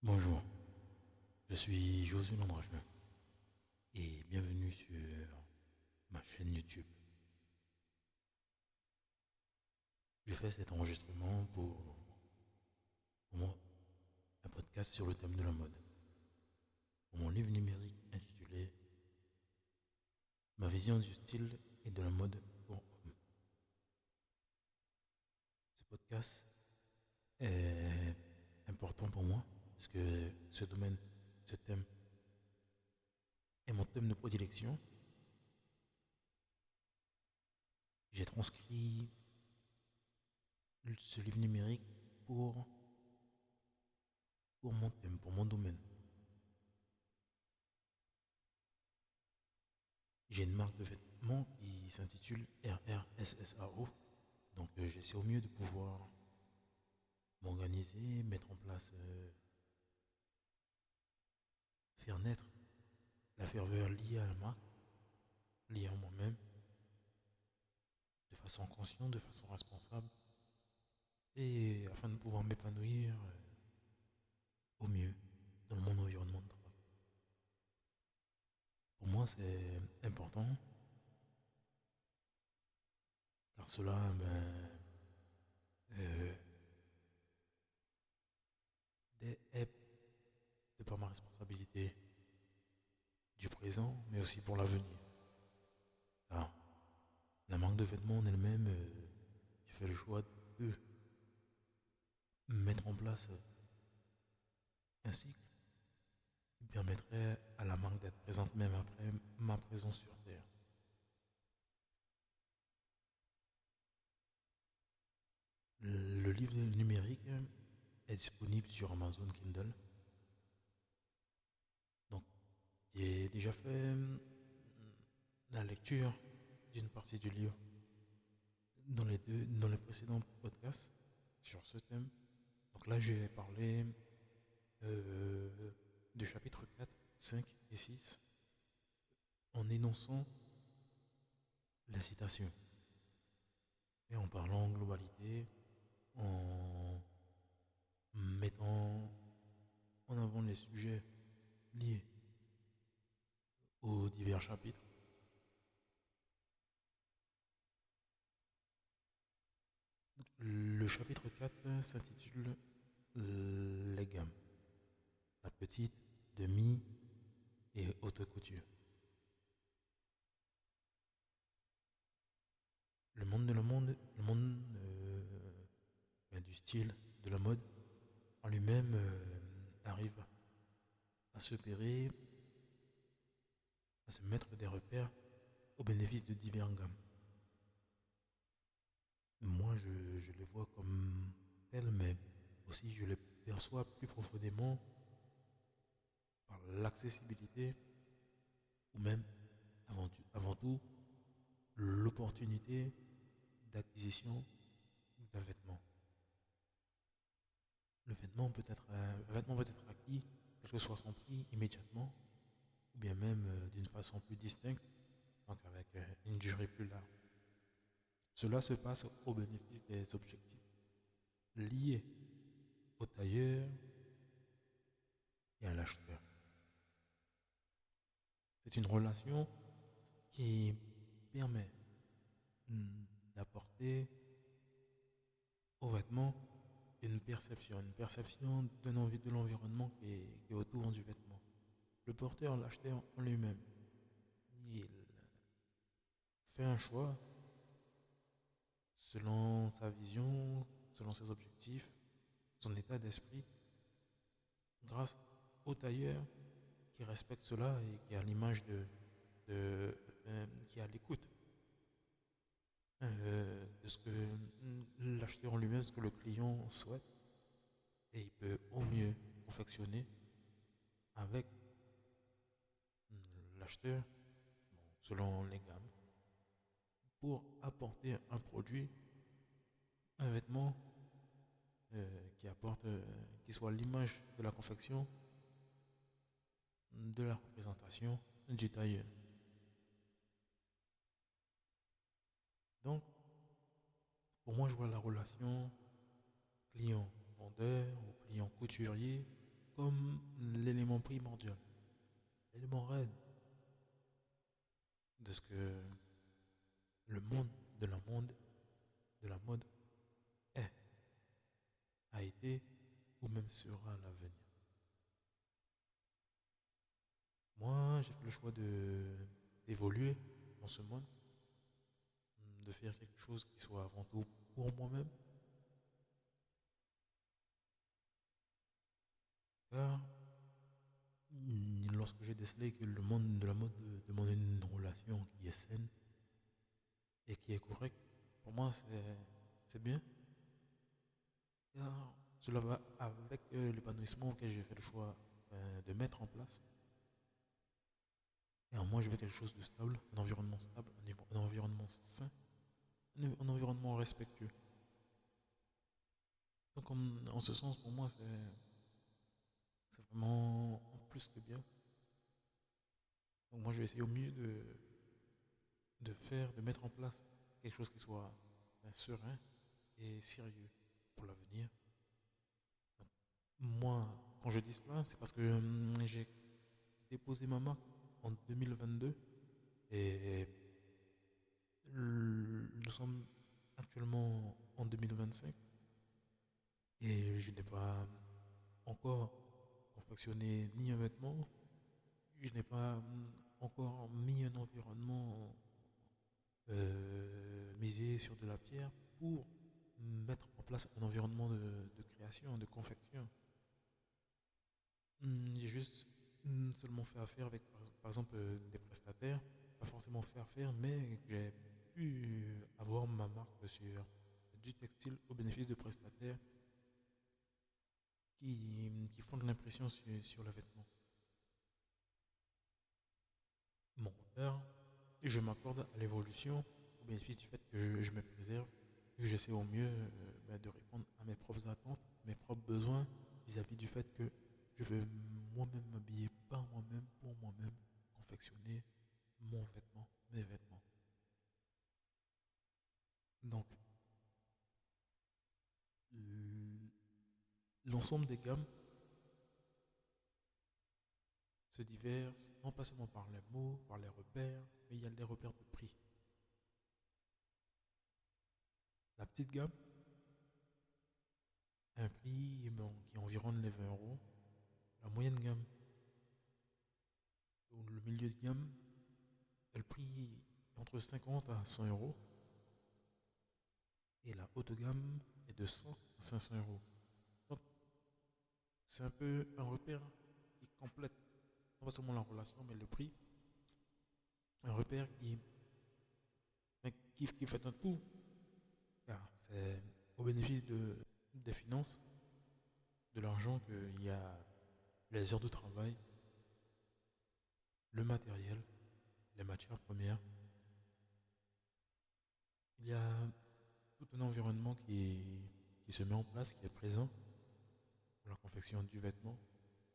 Bonjour, je suis Josué Lambracheux et bienvenue sur ma chaîne YouTube. Je fais cet enregistrement pour un podcast sur le thème de la mode, pour mon livre numérique intitulé Ma vision du style et de la mode pour hommes. Ce podcast est important pour moi parce que ce thème est mon thème de prédilection. J'ai transcrit ce livre numérique pour, pour mon thème, pour mon domaine. J'ai une marque de vêtements qui s'intitule RRSSAO. Donc j'essaie au mieux de pouvoir m'organiser, mettre en place, faire naître la ferveur liée à la marque, liée à moi-même, de façon consciente, de façon responsable, et afin de pouvoir m'épanouir au mieux dans mon environnement de travail. Pour moi c'est important, car cela euh, est de par ma responsabilité du présent, mais aussi pour l'avenir. Car la marque de vêtements en elle-même, j'ai fait le choix de mettre en place un cycle qui permettrait à la marque d'être présente même après ma présence sur Terre. Le livre numérique est disponible sur Amazon Kindle. Donc, j'ai déjà fait la lecture d'une partie du livre dans les précédents podcasts sur ce thème. Donc là, j'ai parlé euh, du chapitre 4, 5 et 6 en énonçant la citation et en parlant en globalité, en mettant en avant les sujets liés aux divers chapitres. Le chapitre 4 s'intitule Les gammes, la petite, demi et haute couture. Le monde du style, de la mode en lui-même arrive à se pérer, à se mettre des repères au bénéfice de diverses gammes. Moi, je les vois comme tels, mais aussi je les perçois plus profondément par l'accessibilité ou même, avant tout, l'opportunité d'acquisition d'un vêtement. Un vêtement peut être acquis, quel que soit son prix, immédiatement, ou bien même d'une façon plus distincte, donc avec une durée plus large. Cela se passe au bénéfice des objectifs liés au tailleur et à l'acheteur. C'est une relation qui permet d'apporter aux vêtements une perception de l'environnement qui est autour du vêtement. Le porteur, l'acheteur en lui-même, il fait un choix selon sa vision, selon ses objectifs, son état d'esprit, grâce au tailleur qui respecte cela et qui a l'image qui a l'écoute de ce que l'acheteur en lui-même, ce que le client souhaite, et il peut au mieux confectionner avec l'acheteur, bon, selon les gammes, pour apporter un produit, un vêtement qui soit l'image de la confection, de la représentation du tailleur. Donc, pour moi, je vois la relation client-vendeur ou client-couturier comme l'élément primordial, l'élément reine de ce que le monde de la mode est, a été ou même sera à l'avenir. Moi, j'ai fait le choix d'évoluer dans ce monde, de faire quelque chose qui soit avant tout pour moi-même. Car lorsque j'ai décelé que le monde de la mode demande une relation qui est saine et qui est correcte, pour moi c'est bien. Car cela va avec l'épanouissement que j'ai fait le choix de mettre en place. Et moi, je veux quelque chose de stable, un environnement stable, un environnement sain, un environnement respectueux. Donc, en ce sens, pour moi, c'est vraiment plus que bien. Donc, moi, je vais essayer au mieux de mettre en place quelque chose qui soit serein et sérieux pour l'avenir. Donc, moi, quand je dis cela, c'est parce que j'ai déposé ma marque en 2022 et nous sommes actuellement en 2025 et je n'ai pas encore confectionné ni un vêtement, je n'ai pas encore mis un environnement misé sur de la pierre pour mettre en place un environnement de création, de confection. J'ai juste seulement fait affaire avec, par exemple, des prestataires, pas forcément fait affaire, mais j'ai pu avoir ma marque sur du textile au bénéfice de prestataires qui font de l'impression sur le vêtement. Mon repère, et je m'accorde à l'évolution au bénéfice du fait que je me préserve et que j'essaie au mieux de répondre à mes propres attentes, mes propres besoins vis-à-vis du fait que je veux moi-même m'habiller par moi-même, pour moi-même, confectionner mon vêtement, mes vêtements. Donc, l'ensemble des gammes se diversent, non pas seulement par les mots, par les repères, mais il y a des repères de prix. La petite gamme a un prix qui environne les 20 euros. La moyenne gamme ou le milieu de gamme a le prix entre 50 à 100 euros. Et la haute gamme est de 100 à 500 euros. Donc, c'est un peu un repère qui complète non pas seulement la relation, mais le prix. Un repère qui fait un tout. Car c'est au bénéfice des finances, de l'argent qu'il y a les heures de travail, le matériel, les matières premières. Il y a tout un environnement qui se met en place, qui est présent pour la confection du vêtement,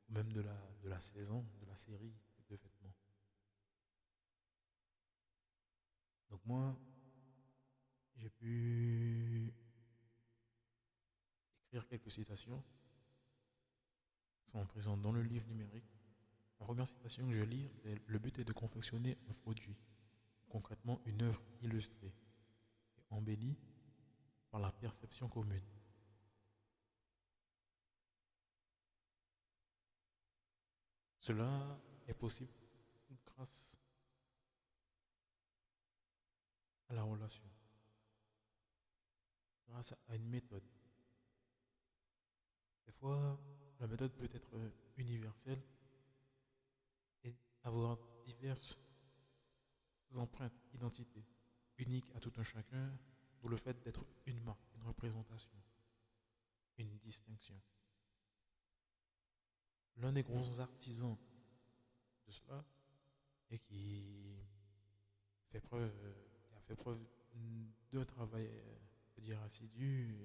ou même de la saison, de la série de vêtements. Donc moi, j'ai pu écrire quelques citations qui sont présentes dans le livre numérique. La première citation que je lis, c'est le but est de confectionner un produit, concrètement une œuvre illustrée et embellie par la perception commune. Cela est possible grâce à la relation, grâce à une méthode. Des fois, la méthode peut être universelle et avoir diverses empreintes, identités, uniques à tout un chacun, d'où le fait d'être une marque, une représentation, une distinction. L'un des gros artisans de cela et qui a fait preuve d'un travail, je veux dire, assidu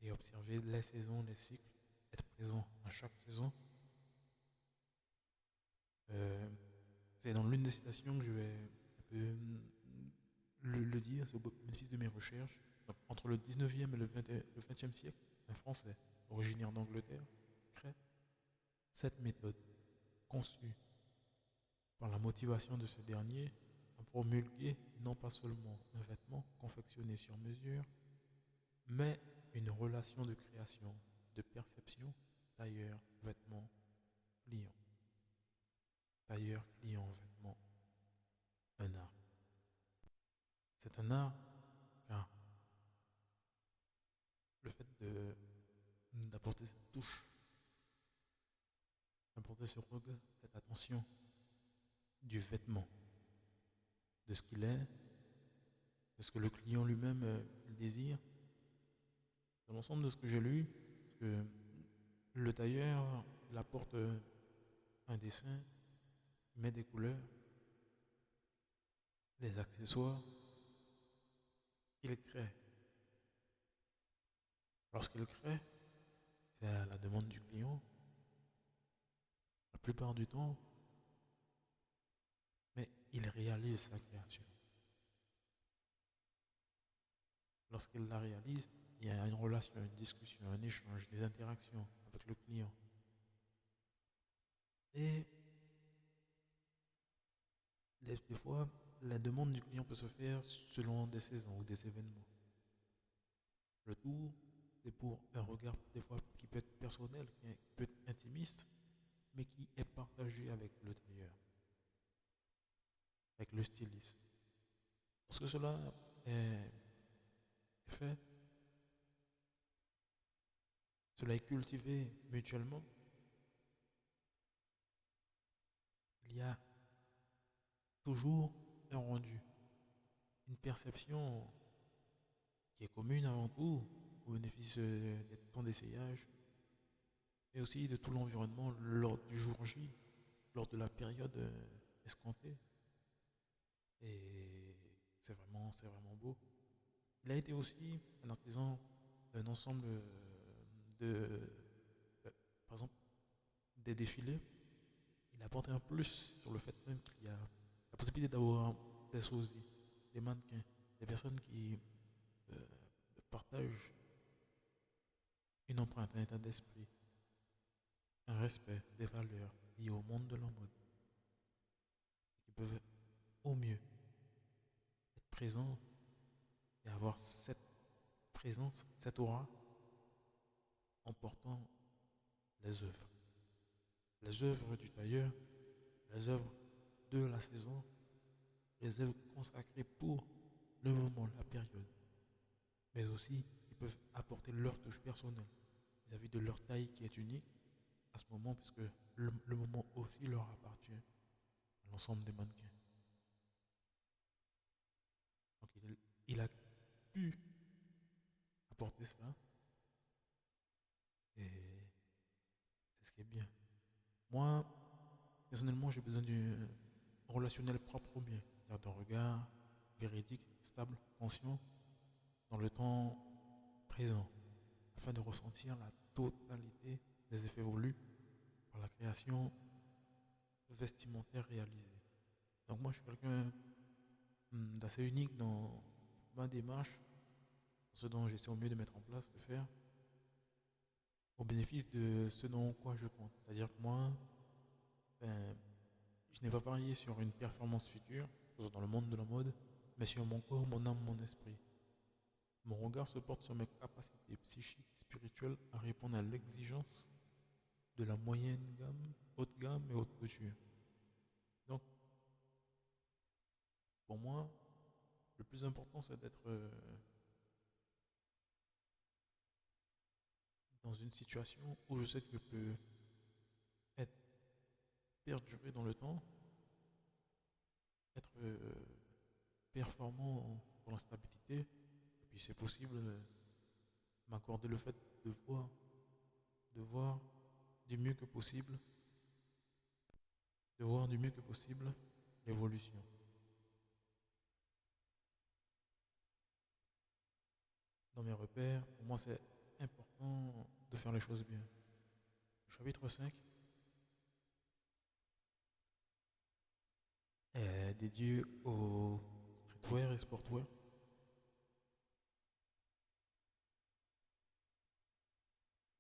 et observer les saisons, les cycles, être présent à chaque saison. Euh, c'est dans l'une des citations que je vais le dire, c'est au bénéfice de mes recherches. Donc, entre le 19e et le 20e siècle, un Français originaire d'Angleterre crée Cette méthode, conçue par la motivation de ce dernier, a promulgué non pas seulement un vêtement confectionné sur mesure, mais une relation de création, de perception, tailleur, vêtement, client. Tailleur, client, vêtement, un art. C'est un art car le fait d'apporter cette touche, d'apporter ce regard, cette attention du vêtement, de ce qu'il est, de ce que le client lui-même désire, dans l'ensemble de ce que j'ai lu, que le tailleur, il apporte un dessin, il met des couleurs, des accessoires, il crée. Lorsqu'il crée, c'est à la demande du client, la plupart du temps, mais il réalise sa création. Lorsqu'il la réalise, il y a une relation, une discussion, un échange, des interactions avec le client. Et des fois, la demande du client peut se faire selon des saisons ou des événements. Le tout, c'est pour un regard des fois qui peut être personnel, qui peut être intimiste, mais qui est partagé avec le tailleur, avec le styliste. Parce que cela est fait, cela est cultivé mutuellement, il y a toujours un rendu, une perception qui est commune avant tout, au bénéfice des temps d'essayage, et aussi de tout l'environnement lors du jour J, lors de la période escomptée. Et c'est vraiment beau. Il a été aussi un artisan d'un ensemble de, par exemple, des défilés. Il a apporté un plus sur le fait même qu'il y a la possibilité d'avoir des sosies, des mannequins, des personnes qui euh, partagent une empreinte, un état d'esprit, un respect des valeurs liées au monde de la mode, qui peuvent au mieux être présents et avoir cette présence, cette aura en portant les œuvres. Les œuvres du tailleur, les œuvres de la saison, les œuvres consacrées pour le moment, la période. Mais aussi, ils peuvent apporter leur touche personnelle vis-à-vis de leur taille qui est unique à ce moment, puisque le moment aussi leur appartient à l'ensemble des mannequins. Donc il a pu apporter cela et c'est ce qui est bien. Moi, personnellement, j'ai besoin d'un relationnel propre au mien, c'est-à-dire d'un regard véridique, stable, conscient, dans le temps présent, afin de ressentir la totalité des effets voulus par la création vestimentaire réalisée. Donc moi, je suis quelqu'un d'assez unique dans ma démarche, ce dont j'essaie au mieux de mettre en place, de faire, au bénéfice de ce dont quoi je compte. C'est-à-dire que moi, ben, je n'ai pas parié sur une performance future, dans le monde de la mode, mais sur mon corps, mon âme, mon esprit. Mon regard se porte sur mes capacités psychiques, spirituelles à répondre à l'exigence de la moyenne gamme, haute gamme et haute couture. Donc, pour moi, le plus important, c'est d'être dans une situation où je sais que je peux être perduré dans le temps, être performant pour la stabilité, et puis c'est possible m'accorder le fait de voir du mieux que possible, de voir du mieux que possible l'évolution. Dans mes repères, pour moi c'est important de faire les choses bien. Le chapitre 5 est dédié au streetwear et sportwear.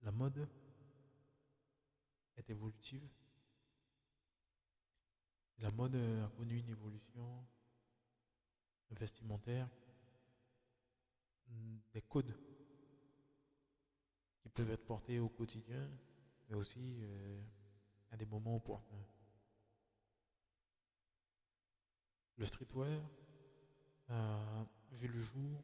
La mode est est évolutive. La mode a connu une évolution vestimentaire, des codes qui peuvent être portés au quotidien, mais aussi à des moments opportuns. Le streetwear a vu le jour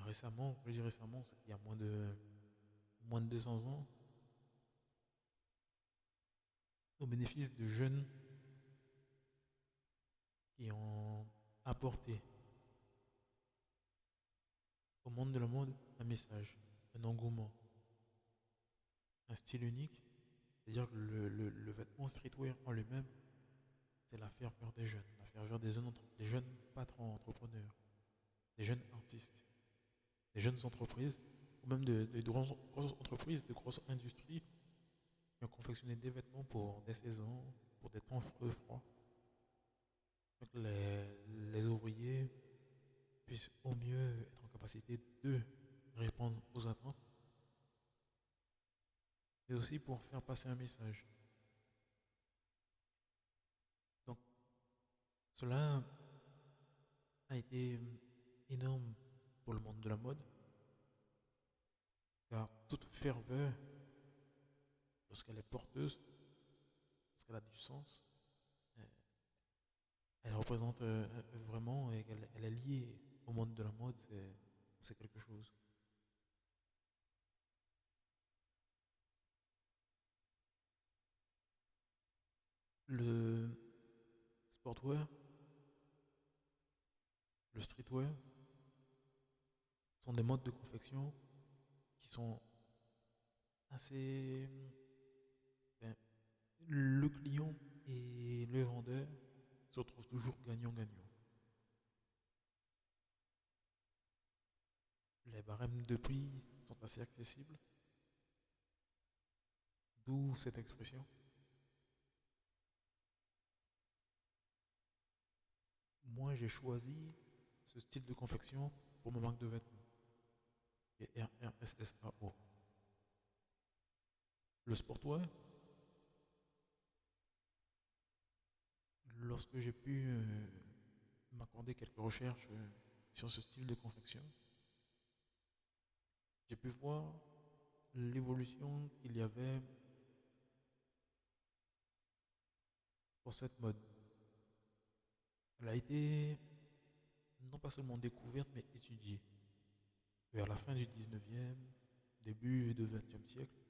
récemment, je dis récemment, c'est il y a moins de 200 ans, au bénéfice de jeunes qui ont apporté au monde de la mode un message, un engouement, un style unique. C'est-à-dire que le vêtement streetwear en lui-même, c'est la ferveur des jeunes, la ferveur des jeunes patrons, entrepreneurs, des jeunes artistes, des jeunes entreprises, ou même de grosses entreprises, de grosses industries qui ont confectionné des vêtements pour des saisons, pour des temps froids. Donc les ouvriers puissent au mieux être en capacité de répondre aux attentes, mais aussi pour faire passer un message. Donc cela a été énorme pour le monde de la mode, car toute ferveur, lorsqu'elle est porteuse, lorsqu'elle a du sens, euh, elle représente vraiment et elle est liée au monde de la mode, c'est quelque chose. Le sportwear, le streetwear sont des modes de confection qui sont assez... ben, le client et le vendeur se retrouvent toujours gagnant-gagnant. Les barèmes de prix sont assez accessibles, d'où cette expression. Moi, j'ai choisi ce style de confection pour mon manque de vêtements. Et RRSSAO. Le sportwear, lorsque j'ai pu m'accorder quelques recherches sur ce style de confection, j'ai pu voir l'évolution qu'il y avait pour cette mode. Elle a été non pas seulement découverte, mais étudiée. Vers la fin du 19e, début du 20e siècle,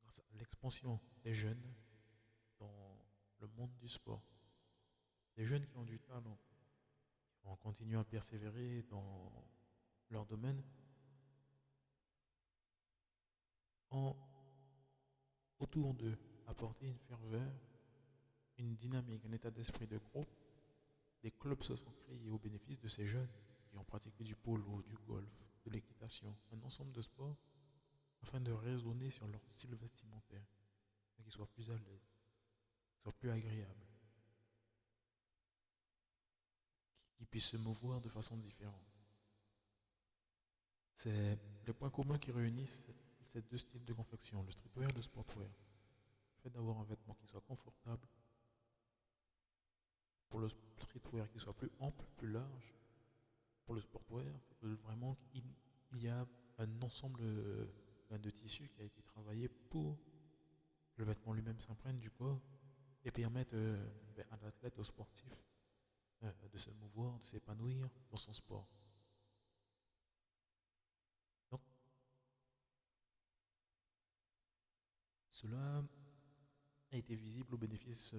grâce à l'expansion des jeunes dans le monde du sport. Des jeunes qui ont du talent, qui ont continué à persévérer dans leur domaine, ont autour d'eux apporté une ferveur, une dynamique, un état d'esprit de groupe. Des clubs se sont créés au bénéfice de ces jeunes qui ont pratiqué du polo, du golf, de l'équitation, un ensemble de sports, afin de raisonner sur leur style vestimentaire, et qu'ils soient plus à l'aise, qu'ils soient plus agréables, qu'ils puissent se mouvoir de façon différente. C'est les points communs qui réunissent ces deux styles de confection, le streetwear et le sportwear. Le fait d'avoir un vêtement qui soit confortable, pour le streetwear qui soit plus ample, plus large. Pour le sportwear, c'est que vraiment il y a un ensemble de tissus qui a été travaillé pour que le vêtement lui-même s'imprègne du corps et permette à l'athlète, au sportif, de se mouvoir, de s'épanouir dans son sport. Donc, cela a été visible au bénéfice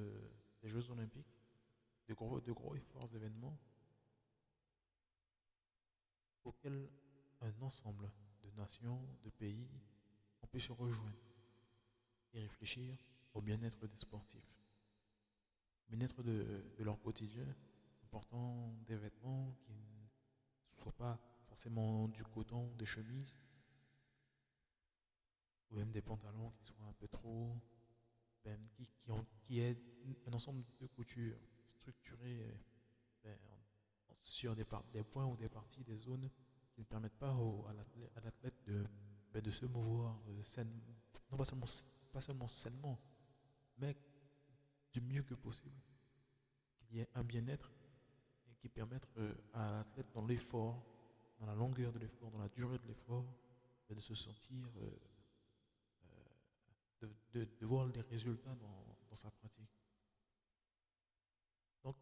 des Jeux Olympiques, de gros et forts événements auxquels un ensemble de nations, de pays ont pu se rejoindre et réfléchir au bien-être des sportifs, au bien-être de leur quotidien, en portant des vêtements qui ne soient pas forcément du coton, des chemises, ou même des pantalons qui soient un peu trop, qui aient un ensemble de coutures structurées sur des points ou des parties, des zones qui ne permettent pas à l'athlète de se mouvoir non pas seulement sainement, mais du mieux que possible, qu'il y ait un bien-être et qui permette à l'athlète dans l'effort, dans la longueur de l'effort, dans la durée de l'effort, de se sentir, de voir les résultats dans sa pratique. Donc,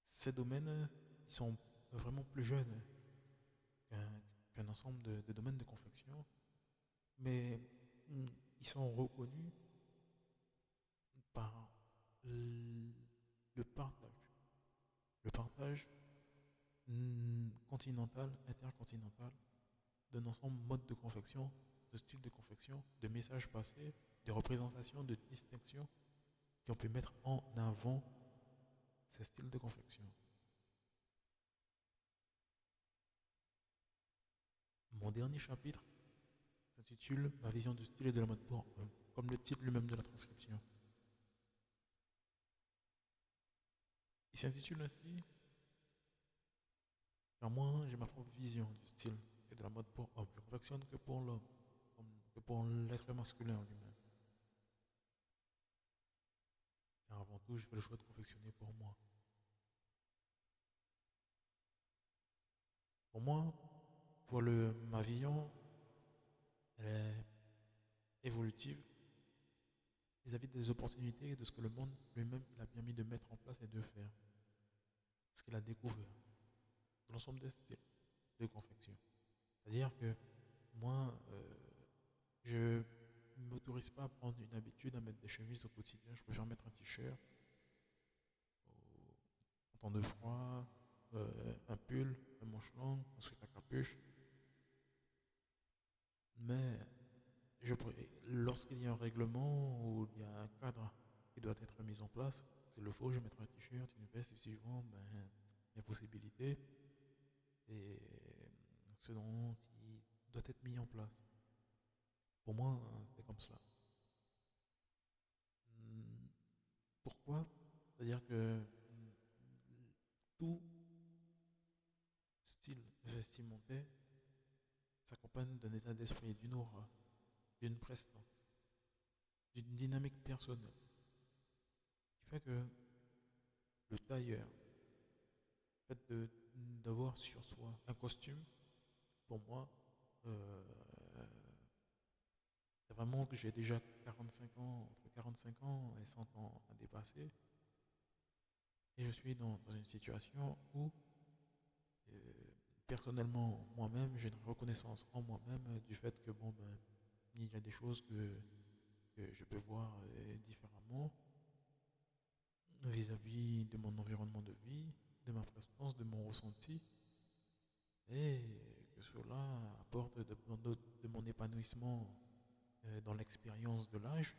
ces domaines, ils sont vraiment plus jeunes qu'un qu'un ensemble de domaines de confection, mais ils sont reconnus par le partage. Le partage continental, intercontinental, d'un ensemble de modes de confection, de styles de confection, de messages passés, de représentations, de distinctions qui ont pu mettre en avant ces styles de confection. Mon dernier chapitre s'intitule Ma vision du style et de la mode pour homme, comme le titre lui-même de la transcription. Il s'intitule ainsi car moi j'ai ma propre vision du style et de la mode pour homme. Je ne confectionne que pour l'homme, que pour l'être masculin lui-même. Car avant tout, je fais le choix de confectionner pour moi. Pour moi, ma vision, elle est évolutive vis-à-vis des opportunités et de ce que le monde lui-même il a bien mis de mettre en place et de faire. Ce qu'il a découvert de l'ensemble des styles de confection. C'est-à-dire que moi, je ne m'autorise pas à prendre une habitude à mettre des chemises au quotidien. Je préfère mettre un t-shirt en temps de froid, un pull, un manche longue, ensuite la capuche. Mais lorsqu'il y a un règlement ou il y a un cadre qui doit être mis en place, s'il le faut, je mettrai un t-shirt, une veste, et suivant les possibilités et ce dont il doit être mis en place. Pour moi, c'est comme cela. Hmm, Pourquoi? C'est-à-dire que tout style vestimentaire s'accompagne d'un état d'esprit, d'une aura, d'une prestance, d'une dynamique personnelle, qui fait que le tailleur, le fait d'avoir sur soi un costume, pour moi, euh, c'est vraiment que j'ai déjà 45 ans, entre 45 ans et 100 ans à dépasser, et je suis dans une situation où, euh, personnellement, moi-même, j'ai une reconnaissance en moi-même du fait que, bon, ben, il y a des choses que je peux voir différemment vis-à-vis de mon environnement de vie, de ma prestance, de mon ressenti, et que cela apporte de mon épanouissement dans l'expérience de l'âge,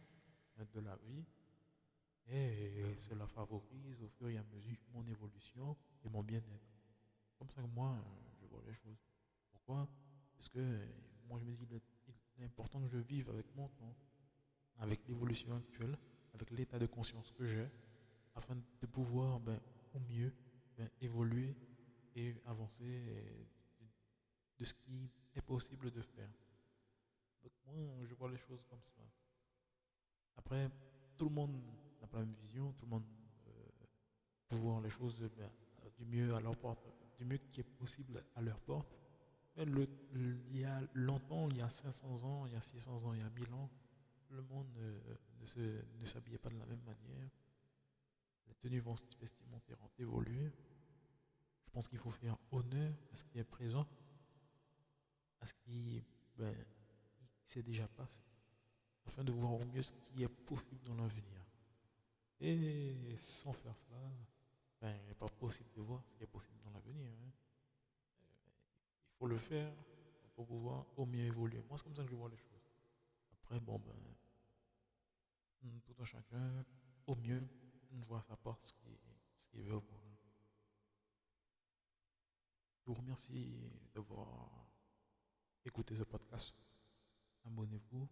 de la vie, et cela favorise au fur et à mesure mon évolution et mon bien-être. Comme ça que moi, je vois les choses. Pourquoi? Parce que moi, je me dis, il est important que je vive avec mon temps, avec l'évolution actuelle, avec l'état de conscience que j'ai, afin de pouvoir au mieux évoluer et avancer de ce qui est possible de faire. Donc moi, je vois les choses comme ça. Après, tout le monde n'a pas la même vision, tout le monde peut voir les choses du mieux à leur porte, du mieux qui est possible à leur porte. Mais il y a longtemps, il y a 500 ans, il y a 600 ans, il y a 1000 ans, le monde ne s'habillait pas de la même manière. Les tenues vestimentaires ont évolué. Je pense qu'il faut faire honneur à ce qui est présent, à ce qui s'est déjà passé, afin de voir au mieux ce qui est possible dans l'avenir. Et sans faire cela, il n'est pas possible de voir ce qui est possible dans l'avenir. Hein. Il faut le faire pour pouvoir au mieux évoluer. Moi, c'est comme ça que je vois les choses. Après, bon, tout un chacun, au mieux, voit sa part ce qu'il veut voir. Je vous remercie d'avoir écouté ce podcast. Abonnez-vous,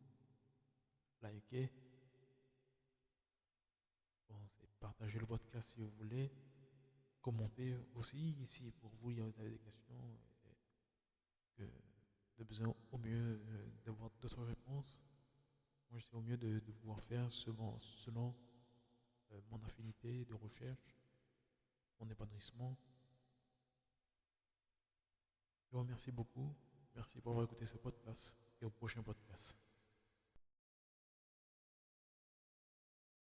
likez, bon, partagez le podcast si vous voulez, commentez aussi si pour vous il y a des questions avez besoin au mieux d'avoir d'autres réponses. Moi, j'essaie au mieux de pouvoir faire selon mon affinité de recherche, mon épanouissement. Je vous remercie beaucoup. Merci pour avoir écouté ce podcast et au prochain podcast.